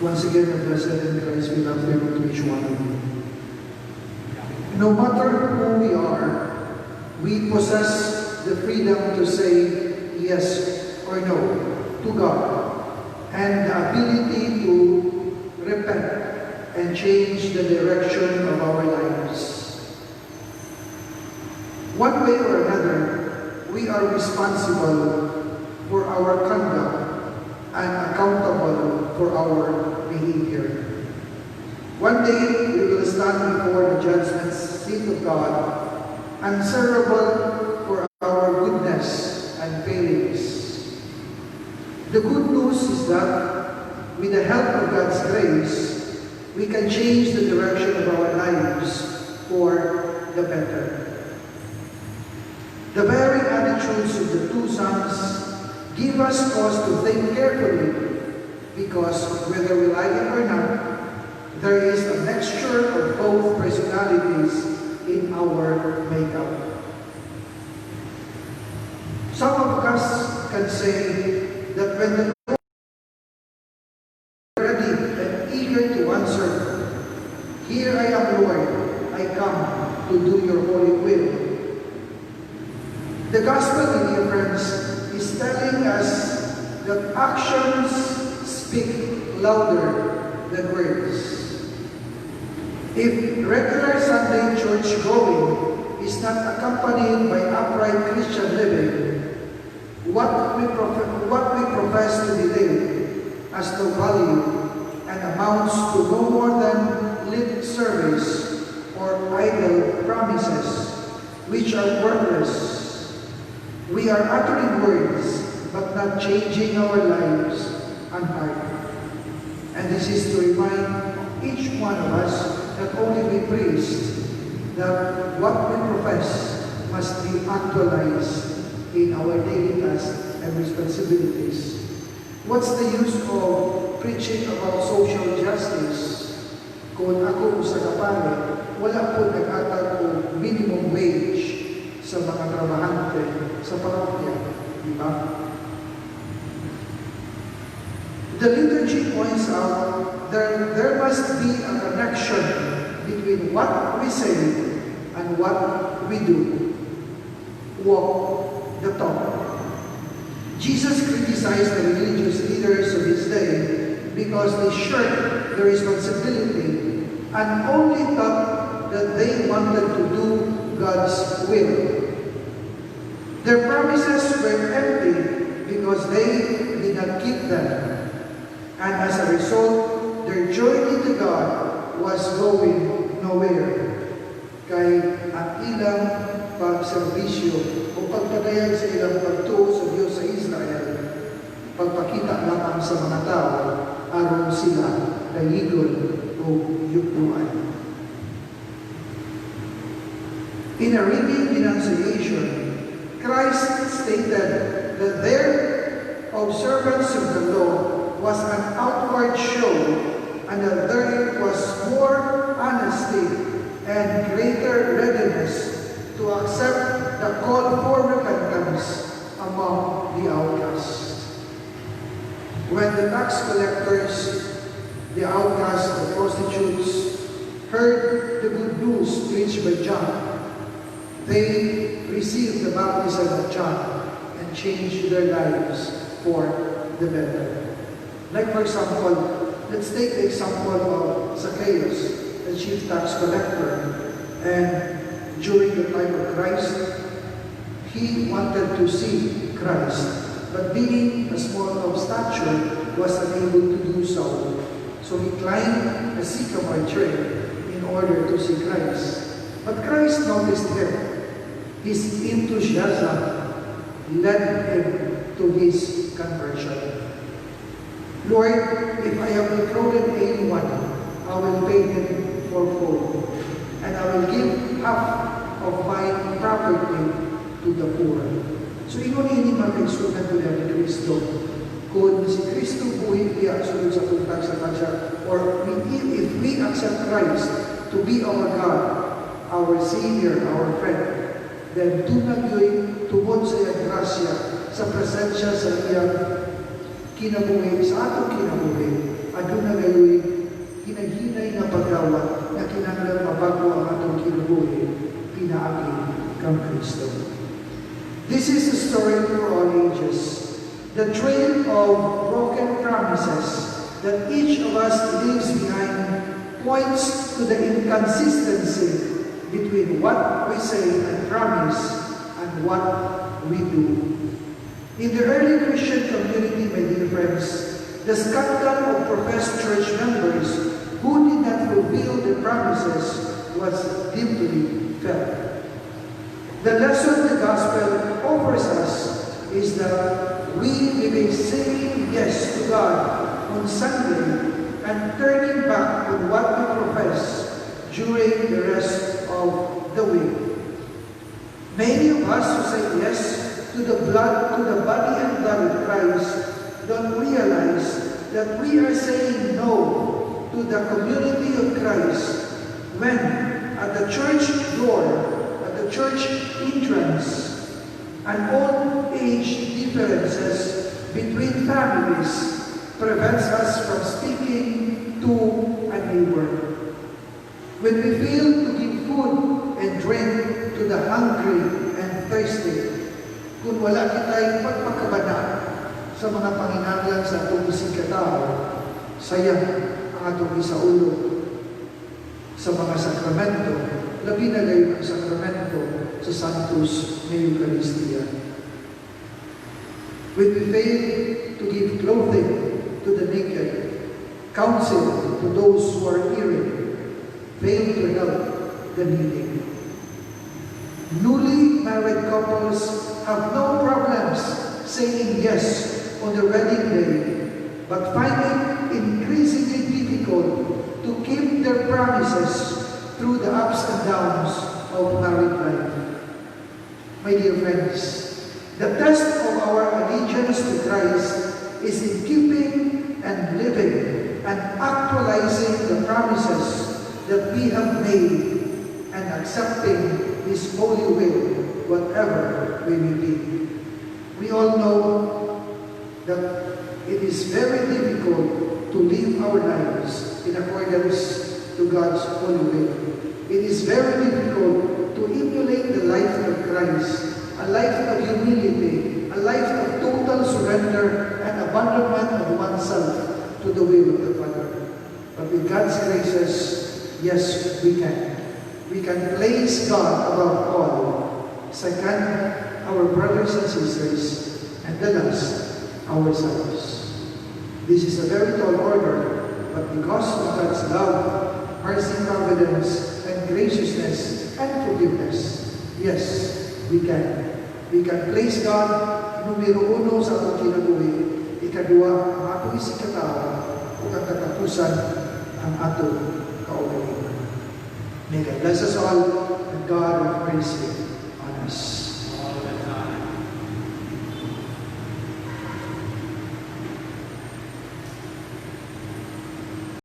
Once again, the blessed in Christ, we love them to each one of you. No matter who we are, we possess the freedom to say yes or no to God, and the ability to repent and change the direction of our lives. One way or another, we are responsible for our conduct and accountable for our behavior. One day, we will stand before the judgment seat of God, answerable for our goodness and failings. The good news is that, with the help of God's grace, we can change the direction of our lives for the better. The very attitudes of the two sons give us cause to think carefully, because whether we like it or not, there is a mixture of both personalities in our makeup. Some of us can say that when the Lord is ready and eager to answer, "Here I am, Lord, I come to do your holy will." The gospel, dear friends, is telling us that actions speak louder than words. If regular Sunday church going is not accompanied by upright Christian living, what we profess to believe has no value and amounts to no more than lip service or idle promises, which are worthless. We are uttering words, but not changing our lives and heart. And this is to remind each one of us, not only we priest, that what we profess must be actualized in our daily tasks and responsibilities. What's the use of preaching about social justice kung ako sa kapare, wala po nag-atal o minimum wage sa mga trabahante sa parokya, di ba? The liturgy points out that there must be a connection between what we say and what we do. Walk the talk. Jesus criticized the religious leaders of his day because they shirked their responsibility and only thought that they wanted to do God's will. Their promises were empty because they did not keep them. And as a result, their journey to God was going nowhere. Kay ang ilang pagserbisyo o pagpadayag sa ilang pagtuo sa Diyos sa Israel, pagpakita lamang sa mga tao, aron sila dayigon o yupuan. In a ringing denunciation, Christ stated that their observance of the law was an outward show, and that there was more honesty and greater readiness to accept the call for repentance among the outcasts. When the tax collectors, the outcasts, the prostitutes, heard the good news preached by John, they received the baptism of John and changed their lives for the better. Like for example, let's take the example of Zacchaeus, the chief tax collector. And during the time of Christ, he wanted to see Christ, but being a small of stature, was unable to do so. So he climbed a sycamore tree in order to see Christ. But Christ noticed him. His enthusiasm led him to his conversion. Lord, if I have defrauded anyone, I will pay him fourfold, and I will give half of my property to the poor. So, ingon-ini mag-exunan ko na ni Kristo. Kung si Kristo buhay niya sunod sa tuntag sa kanya, or if we accept Christ to be our God, our Savior, our friend, then do na yun tungod sa iyang grasya, sa presensya sa iyang kinabuhi, sa atong kinabuhi, at doon na ngayon from Kristo. This is the story for all ages, the trail of broken promises that each of us leaves behind points to the inconsistency between what we say and promise and what we do. In the early Christian community, my dear friends, the scandal of professed church members who did not fulfill the promises was deeply felt. The lesson the gospel offers us is that we may be saying yes to God on Sunday and turning back on what we profess during the rest of the week. Many of us who say yes to the body and blood of Christ don't realize that we are saying no to the community of Christ when at the church door, at the church entrance, and old age differences between families prevents us from speaking to a neighbor. When we fail to give food and drink to the hungry and thirsty, kung wala kita'y pagpakabana sa mga panginahanglan sa atong isig katao, sayang ang atong isaulo sa mga sakramento, labi na gayon ang sakramento sa Santos na Eucharistia. When we fail to give clothing to the naked, counsel to those who are erring, fail to help the needy. Newly married couples have no problems saying yes on the wedding day, but find it increasingly difficult to keep their promises through the ups and downs of married life. My dear friends, the test of our allegiance to Christ is in keeping and living and actualizing the promises that we have made and accepting His holy will, whatever we may be. We all know that it is very difficult to live our lives in accordance to God's holy will. It is very difficult to emulate the life of Christ, a life of humility, a life of total surrender and abandonment of oneself to the will of the Father. But with God's graces, yes, we can. We can place God above all. Second, our brothers and sisters, and the last, ourselves. This is a very tall order, but because of God's love, mercy, providence, and graciousness, and forgiveness, yes, we can. We can place God numero uno sa atong kinabuhi, ikadua ang atong isikatawa, ug ang katapusan ang atong kaugalingon. May God bless us all, and God have mercy on us.